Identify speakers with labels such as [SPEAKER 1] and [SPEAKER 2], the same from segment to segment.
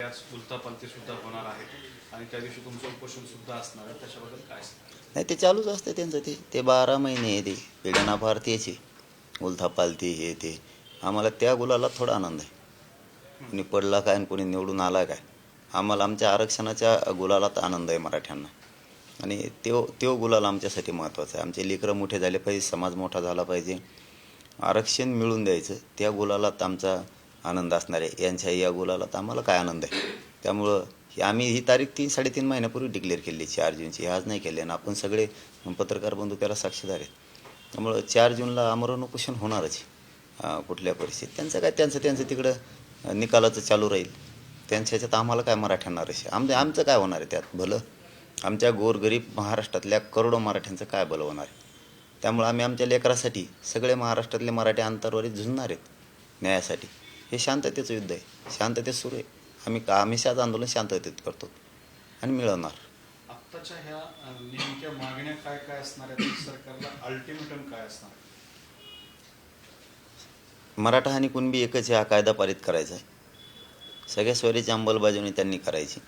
[SPEAKER 1] बऱ्याच उलथापालथी सुद्धा होणार आहे आणि त्या दिवशी तुमचं उपोषण सुद्धा असणार आहे, त्याच्याबद्दल काय सांगाल?
[SPEAKER 2] नाही, ते चालूच असते त्यांचं. ते 12 महिने ते पिढ्याना फार त्याची उलथापालथी हे ते. आम्हाला त्या गुलाला थोडा आनंद आहे. कोणी पडला काय आणि कोणी निवडून आला काय, आम्हाला आमच्या आरक्षणाच्या गुलालात आनंद आहे मराठ्यांना. आणि त्यो गुलाल आमच्यासाठी महत्त्वाचा आहे. आमचे लेकरं मोठे झाले पाहिजे, समाज मोठा झाला पाहिजे, आरक्षण मिळून द्यायचं, त्या गुलालात आमचा आनंद असणार आहे. यांच्या या गुलालात आम्हाला काय आनंद आहे. त्यामुळं आम्ही ही तारीख 3-3.5 महिन्यापूर्वी डिक्लेअर केली 4 जूनची, आज नाही केली. आणि आपण सगळे पत्रकार बंधू त्याला साक्षीदार आहेत. त्यामुळं 4 जूनला आमरण उपोषण होणारच कुठल्या परिस्थितीत. त्यांचं तिकडं निकालाचं चालू राहील. त्यांच्या ह्याच्यात आम्हाला काय मराठ्यांना रस आहे. आमचं काय होणार आहे त्यात भलं? आमच्या गोरगरीब महाराष्ट्रातल्या करोडो मराठ्यांचं काय भलं होणार आहे? त्यामुळं आम्ही आमच्या लेकरासाठी सगळे महाराष्ट्रातले मराठी आंतरवालीत झुंजणार आहेत न्यायासाठी. हे शांततेचं युद्ध आहे, शांततेत सुरू आहे. आम्ही हमेशाच आंदोलन शांततेत करतो आणि मिळवणार.
[SPEAKER 1] आत्ताच्या ह्या नेमक्या मागण्या काय काय असणार आहेत, सरकारला अल्टिमेटम काय असणार आहे?
[SPEAKER 2] मराठा आणि कुणबी एकच हा कायदा पारित करायचा आहे. सगळ्या स्वरीची अंमलबजावणी त्यांनी करायची.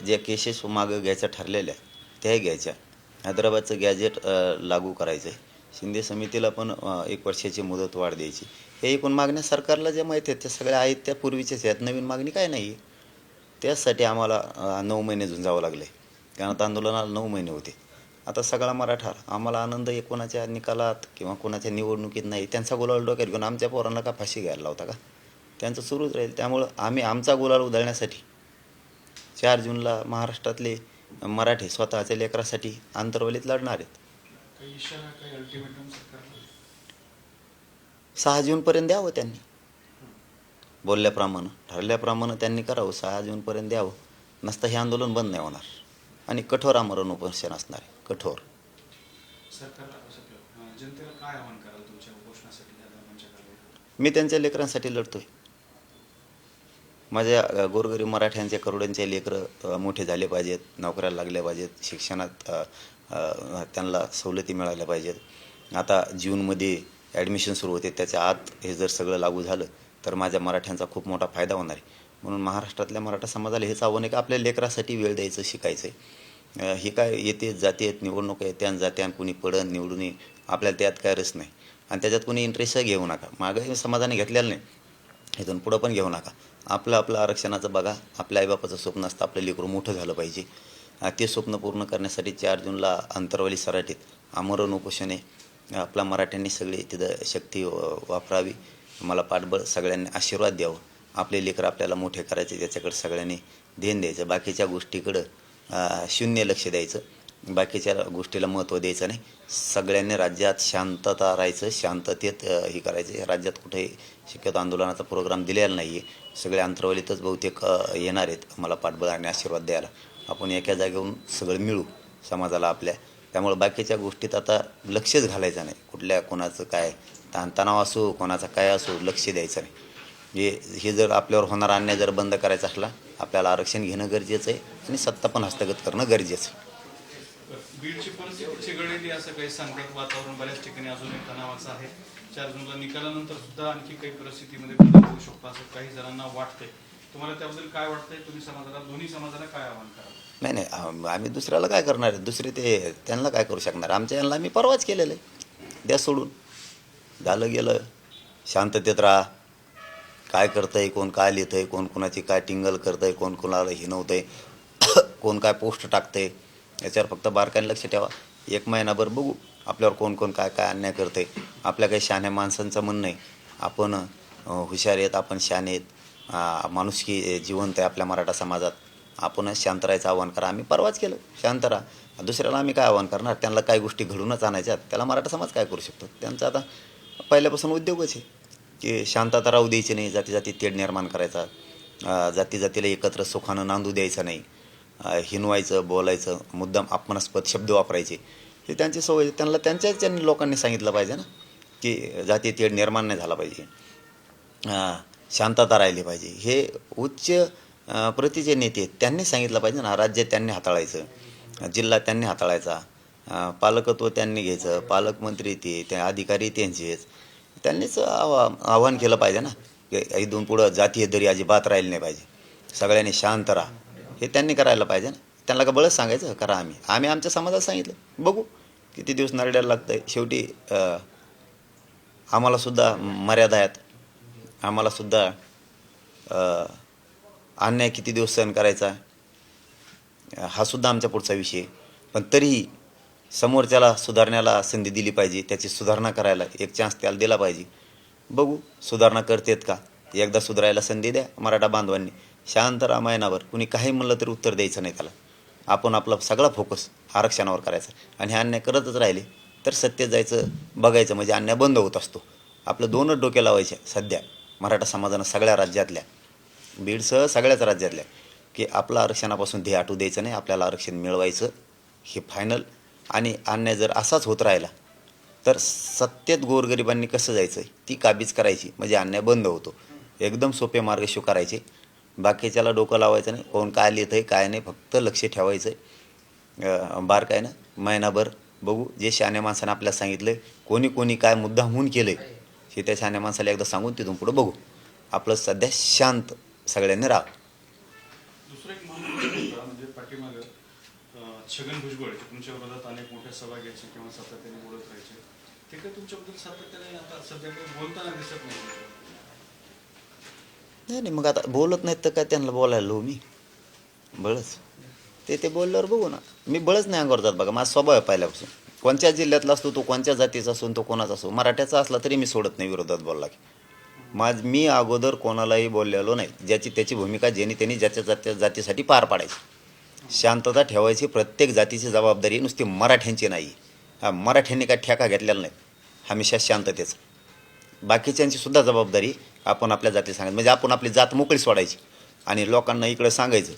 [SPEAKER 2] ज्या केसेस मागं घ्यायच्या ठरलेल्या त्याही घ्यायच्या. हैदराबादचं गॅजेट लागू करायचं आहे. शिंदे समितीला पण 1 वर्षाची मुदत वाढ द्यायची. हे एकूण मागण्या सरकारला ज्या माहीत आहेत त्या सगळ्या आहेत, त्या पूर्वीच्याच आहेत. नवीन मागणी काय नाही आहे. त्याचसाठी आम्हाला 9 महिने झुंजावं लागले. कारण आता आंदोलनाला 9 महिने होते. आता सगळा मराठा, आम्हाला आनंद आहे कोणाच्या निकालात किंवा कोणाच्या निवडणुकीत नाही. त्यांचा गुलाल डोक्यात घेऊन आमच्या पोरांना का फाशी घ्यायला लावता का? त्यांचं सुरूच राहील. त्यामुळं आम्ही आमचा गुलाल उधळण्यासाठी 4 जूनला महाराष्ट्रातले मराठी स्वतःच्या लेकरासाठी आंतरवलीत लढणार आहेत.
[SPEAKER 1] काही इशारा, काही अल्टिमेटम सरकारला?
[SPEAKER 2] 6 जूनपर्यंत द्यावं त्यांनी. बोलल्याप्रमाणे ठरल्याप्रमाणे त्यांनी करावं. 6 जूनपर्यंत द्यावं. नसतं हे आंदोलन बंद नाही होणार आणि कठोर आमरण उपोषण असणार आहे. कठोर.
[SPEAKER 1] सरकारला जनतेला काय आवाहन कराल तुमच्या उपोषणासाठी मंचाकडे?
[SPEAKER 2] मी त्यांच्या लेकरांसाठी लढतोय. माझ्या गोरगरीब मराठ्यांचे करोडोंचे लेकरं मोठे झाले पाहिजेत, नोकऱ्याला लागल्या पाहिजेत, शिक्षणात त्यांना सवलती मिळाल्या पाहिजेत. आता जूनमध्ये ॲडमिशन सुरू होते, त्याच्या आत हे जर सगळं लागू झालं तर माझ्या मराठ्यांचा खूप मोठा फायदा होणार आहे. म्हणून महाराष्ट्रातल्या मराठा समाजाला हेच आव्हान आहे की आपल्या लेकरासाठी वेळ द्यायचं, शिकायचं आहे. हे काय येते जाते निवडणुका येत्यान जात्यान, कुणी पडन निवडून ये, आपल्याला त्यात काय रस नाही. आणि त्याच्यात कुणी इंटरेस्टही घेऊ नका. मागंही समाजाने घेतलेलं नाही, इथून पुढं पण घेऊ नका. आपलं आरक्षणाचं बघा. आपल्या आईबापाचं स्वप्न असतं आपलं लेकरू मोठं झालं पाहिजे. ते स्वप्न पूर्ण करण्यासाठी 4 जूनला अंतरवाली सराटीत आमरण उपोषण आहे. आपल्या मराठ्यांनी सगळी तिथं शक्ती वापरावी. मला पाठबळ सगळ्यांनी आशीर्वाद द्यावं. आपले लेकरं आपल्याला मोठे करायचे, त्याच्याकडे सगळ्यांनी ध्यान द्यायचं. बाकीच्या गोष्टीकडं शून्य लक्ष द्यायचं. बाकीच्या गोष्टीला महत्त्व द्यायचं नाही. सगळ्यांनी राज्यात शांतता राहायचं, शांततेत हे करायचं. राज्यात कुठेही शक्यतो आंदोलनाचा प्रोग्राम दिलेला नाही आहे. सगळे अंतरवलीतच बहुतेक येणार आहेत मला पाठबळ आणि आशीर्वाद द्यायला. आपण एका जागेवरून सगळं मिळू समाजाला आपल्या. त्यामुळे बाकीच्या गोष्टीत आता लक्षच घालायचं नाही. कुठल्या कोणाचं काय ताणतणाव असो, कोणाचा काय असो, लक्ष द्यायचं नाही. हे जर आपल्यावर होणारा अन्याय जर बंद करायचा असला, आपल्याला आरक्षण घेणं गरजेचं आहे आणि सत्ता पण हस्तगत करणं गरजेचं आहे.
[SPEAKER 1] बीडची परिस्थिती चिघळलेली असं काही सांगतात. वातावरण बऱ्याच ठिकाणी अजूनही तणावाचं आहे. 4 जूनला निकालानंतर सुद्धा आणखी काही परिस्थितीमध्ये बदल होऊ शकतो असं काही जणांना वाटतंय. तुम्हाला त्याबद्दल काय वाटतंय? तुम्ही दोन्ही समाजाला काय आवाहन कराल?
[SPEAKER 2] नाही, आम्ही दुसऱ्याला काय करणार आहे? दुसरे त्यांना काय करू शकणार? आमच्या यांना आम्ही परवाच केलेलं आहे. द्या सोडून. झालं गेलं. शांततेत राहा. काय करतंय, कोण काय लिहितंय, कोण कोणाची काय टिंगल करतंय, कोण कोणाला हिनवतंय, कोण काय पोस्ट टाकतंय, याच्यावर फक्त बारकाईने लक्ष ठेवा. 1 महिनाभर बघू आपल्यावर कोण काय काय अन्याय करतंय. आपल्या काही शहाण्या माणसांचं म्हणणं आहे, आपण हुशार आहेत, आपण शहाणे आहेत, माणुसकी जिवंत आहे आपल्या मराठा समाजात, आपणच शांत राहायचं आव्हान करा. आम्ही परवाच केलं, शांत राहा. दुसऱ्याला आम्ही काय आव्हान करणार? त्यांना काही गोष्टी घडूनच आणायच्यात, त्याला मराठा समाज काय करू शकतो? त्यांचा आता पहिल्यापासून उद्योगच आहे की शांतता राहू द्यायची नाही, जाती तेढ निर्माण करायचा, जातीला एकत्र सुखानं नांदू द्यायचं नाही, हिनवायचं, बोलायचं, मुद्दाम अपमानास्पद शब्द वापरायचे, हे त्यांची सवय. त्यांनी लोकांनी सांगितलं पाहिजे ना की जाती तेढ निर्माण नाही झाला पाहिजे, शांतता राहिली पाहिजे. हे उच्च प्रतीचे नेते आहेत, त्यांनी सांगितलं पाहिजे ना. राज्य त्यांनी हाताळायचं, जिल्हा त्यांनी हाताळायचा, पालकत्व त्यांनी घ्यायचं, पालकमंत्री ते अधिकारी त्यांचेच. त्यांनीच आवाहन केलं पाहिजे ना की इथून पुढं जातीय दरी अजिबात राहिली नाही पाहिजे. सगळ्यांनी शांत राहा हे त्यांनी करायला पाहिजे ना. त्यांना का बळच सांगायचं करा. आम्ही आमच्या समाजाला सांगितलं, बघू किती दिवस नरड्याला लागतं आहे. शेवटी आम्हालासुद्धा मर्यादा आहेत. आम्हालासुद्धा अन्याय किती दिवस सहन करायचा हा सुद्धा आमच्या पुढचा विषय. पण तरीही समोरच्याला सुधारण्याला संधी दिली पाहिजे, त्याची सुधारणा करायला एक चान्स त्याला दिला पाहिजे. बघू सुधारणा करतेत का. एकदा सुधारायला संधी द्या मराठा बांधवांनी. शांत राहा महिनाभर. कुणी काही म्हणलं तरी उत्तर द्यायचं नाही त्याला. आपण आपला सगळा फोकस आरक्षणावर करायचा. आणि हे अन्याय करतच राहिले तर सत्तेत जायचं बघायचं, म्हणजे अन्याय बंद होत असतो. आपलं दोनच डोके लावायचे सध्या मराठा समाजानं सगळ्या राज्यातल्या, बीडसह सगळ्याच राज्यातल्या, की आपलं आरक्षणापासून ध्येय हटू द्यायचं नाही. आपल्याला आरक्षण मिळवायचं हे फायनल. आणि अन्याय जर असाच होत राहिला तर सत्तेत गोरगरिबांनी कसं जायचं ती काबीज करायची, म्हणजे अन्याय बंद होतो. एकदम सोपे मार्ग स्वीकारायचे. बाकीच्याला डोकं लावायचं नाही. कोण काय लिहित आहे काय नाही, फक्त लक्ष ठेवायचं आहे बारकाईनं. महिनाभर बघू. जे शहाण्या माणसानं आपल्याला सांगितलं, कोणी काय मुद्दामहून केलं आहे हे त्या शहाण्या माणसाला एकदा सांगून तिथून पुढं बघू. आपलं सध्या शांत सगळ्यांनी राहा.
[SPEAKER 1] दुसरा एक महत्त्वाचा मुद्दा म्हणजे पाठीमागं छगन भुजबळ हे तुमच्या विरोधात अनेक मोठ्या सभा घ्यायचे किंवा सातत्याने बोलत राहायचे. ते काय तुमच्याबद्दल सातत्याने आता सध्या काही बोलताना दिसत
[SPEAKER 2] नाही. मग आता बोलत नाहीत तर काय त्यांना बोलायला लो मी बळच. ते बोलल्यावर बघू ना. मी बळच नाही अंगावर जात. बघा माझा स्वभाव आहे पहिल्यापासून. कोणत्या जिल्ह्यातला असतो तो, कोणत्या जातीचा असो तो कोणाचा असो, मराठ्याचा असला तरी मी सोडत नाही विरोधात बोलला की. मी अगोदर कोणालाही बोललेलो नाही. ज्याची त्याची भूमिका ज्यांनी त्यांनी ज्याच्या जातीसाठी पार पाडायची. शांतता ठेवायची. प्रत्येक जातीची जबाबदारी नुसती मराठ्यांची नाही. मराठ्यांनी काय ठेका घेतलेला नाही हमेशा शांततेचं. बाकीच्यांची सुद्धा जबाबदारी आपण आपल्या जाती सांगायचं, म्हणजे आपण आपली जात मोकळी सोडायची आणि लोकांना इकडं सांगायचं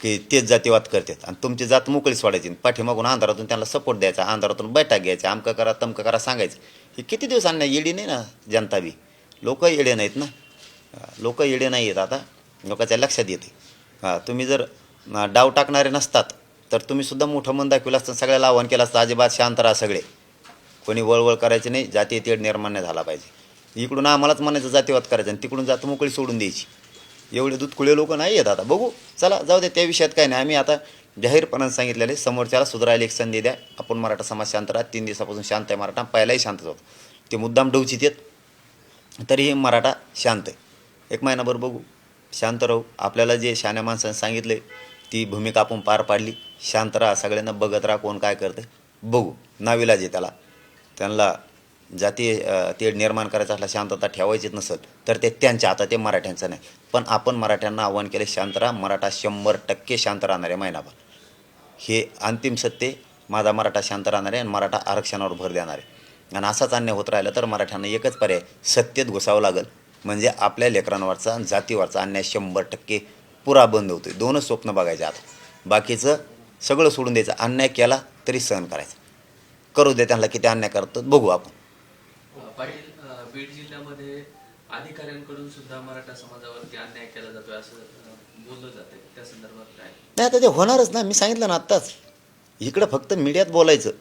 [SPEAKER 2] की तेच जातीवाद करतात आणि तुमची जात मोकळी सोडायची. पाठीमागून अंधारातून त्यांना सपोर्ट द्यायचा, अंधारातून बैठक घ्यायचा, अमकं करा तमकं करा सांगायचं. हे किती दिवस अन्याय. येडी नाही ना जनता बी. लोक येडे नाहीत ना. लोक येडे नाही आहेत. आता लोकांच्या लक्षात येते. तुम्ही जर डाव टाकणारे नसतात तर तुम्ही सुद्धा मोठं मन दाखवलं असतं, सगळ्याला आव्हान केलं असतं, अजिबात शांत राहा सगळे, कोणी वळवळ करायची नाही, जातीय तेढ निर्माण नाही झाला पाहिजे. इकडून आम्हालाच म्हणायचं जातीवाद करायचं आणि तिकडून जात मोकळी सोडून द्यायची. एवढे दूधकुळे लोक नाही आहेत आता. बघू चला जाऊ दे त्या विषयात काय नाही. आम्ही आता जाहीरपणाने सांगितलेले समोरच्याला सुधारायला एक संधी द्या. आपण मराठा समाज शांत राहा. 3 दिवसापासून शांत आहे मराठा. पहिलाही शांतच होतं. ते मुद्दाम डवचित येत तरीही मराठा शांत आहे. एक महिनाभर बघू. शांत राहू. आपल्याला जे शहाण्या माणसाने सांगितले ती भूमिका आपण पार पाडली. शांत राहा. सगळ्यांना बघत राहा कोण काय करते. बघू. नाविलाज आहे त्यांना जाती ते निर्माण करायचा असला, शांतता ठेवायचीच नसेल तर ते त्यांच्या हातात, ते मराठ्यांचं नाही. पण आपण मराठ्यांना आव्हान केले शांत राहा. मराठा 100% शांत राहणार आहे महिनाभर. हे अंतिम सत्य. माझा मराठा शांत राहणार आहे आणि मराठा आरक्षणावर भर देणार आहे. आणि असाच अन्याय होत राहिला तर मराठ्यांना एकच पर्याय, सत्तेत घुसावं लागेल. म्हणजे आपल्या लेकरांवरचा जातीवरचा अन्याय 100% पुरा बंद होतो. 2च स्वप्न बघायचे आता. बाकीचं सगळं सोडून द्यायचं. अन्याय केला तरी सहन करायचं. करू दे त्यांना किती अन्याय करतो बघू आपण.
[SPEAKER 3] पाटील, बीड जिल्ह्यामध्ये अधिकाऱ्यांकडून सुद्धा मराठा समाजावरती अन्याय केला जातोय असं बोललं जाते. त्या संदर्भात काय?
[SPEAKER 2] नाही आता ते होणारच ना. मी सांगितलं ना आत्ताच. इकडं फक्त मीडियात बोलायचं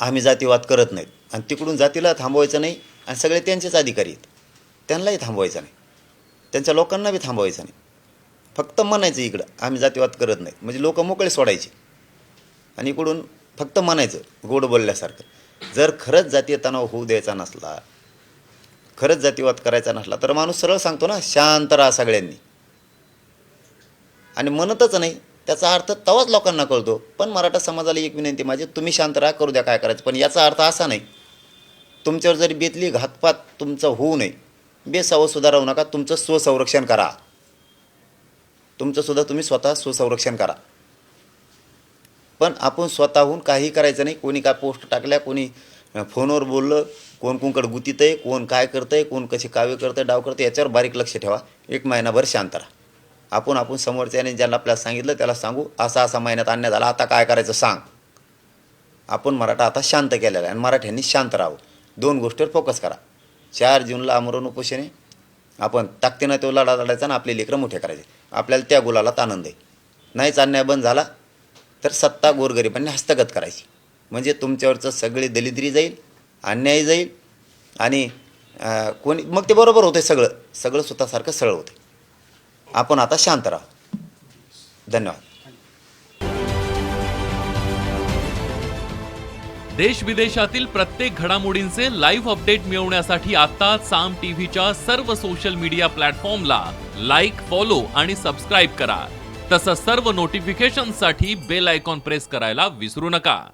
[SPEAKER 2] आम्ही जातीवाद करत नाहीत आणि तिकडून जातीला थांबवायचं नाही आणि सगळे त्यांचेच अधिकारी आहेत. त्यांनाही थांबवायचं नाही. त्यांच्या लोकांना बी थांबवायचं नाही. फक्त म्हणायचं इकडं आम्ही जातीवाद करत नाहीत, म्हणजे लोक मोकळे सोडायचे आणि इकडून फक्त म्हणायचं गोड बोलल्यासारखं. जर खरंच जातीय तणाव होऊ द्यायचा नसला, खरंच जातीवाद करायचा नसला तर माणूस सरळ सांगतो ना शांत राहा सगळ्यांनी, आणि म्हणतच नाही. त्याचा अर्थ तवाच लोकांना कळतो. पण मराठा समाजाला एक विनंती माझी, तुम्ही शांत राहा, करू द्या काय करायचं. पण याचा अर्थ असा नाही तुमच्यावर जरी बेतली घातपात तुमचं होऊ नये, बेसावं सुद्धा राहू नका. तुमचं स्वसंरक्षण करा. तुमचं सुद्धा तुम्ही स्वतः स्वसंरक्षण करा. पण आपण स्वतःहून काही करायचं नाही. कोणी काय पोस्ट टाकल्या, कोणी फोनवर बोललं, कोण कोणकडे गुतीत आहे, कोण काय करतं आहे, कोण कशी कावे करतं आहे, डाव करतं, याच्यावर बारीक लक्ष ठेवा. एक महिनाभर शांत राहा. आपण समोरच्याने ज्याला आपल्याला सांगितलं त्याला सांगू असा महिन्यात अन्याय झाला, आता काय करायचं सांग. आपण मराठा आता शांत केलेला आहे आणि मराठ्यांनी शांत राहावं. 2 गोष्टीवर फोकस करा. 4 जूनला आमरण उपोषणे आपण ताकदीनं तो लढा लढायचा आणि आपले लेकरं मोठे करायचे. आपल्याला त्या गुलालात आनंद आहे. नाहीच अन्याय बंद झाला तर सत्ता गोरगरिबांनी हस्तगत करायची. म्हणजे तुमच्यावरचं सगळी दलिद्री जाईल, अन्याय जाईल आणि कोणी मग ते बरोबर होते. सगळं स्वतःसारखं सरळ होते. आपण आता शांत राहा. धन्यवाद.
[SPEAKER 4] देश विदेशातील प्रत्येक घडामोडींचे लाईव्ह अपडेट मिळवण्यासाठी आता साम टीव्हीच्या सर्व सोशल मीडिया प्लॅटफॉर्मला लाईक, फॉलो आणि सबस्क्राईब करा. तसंच सर्व नोटिफिकेशनसाठी बेल आयकॉन प्रेस करायला विसरू नका.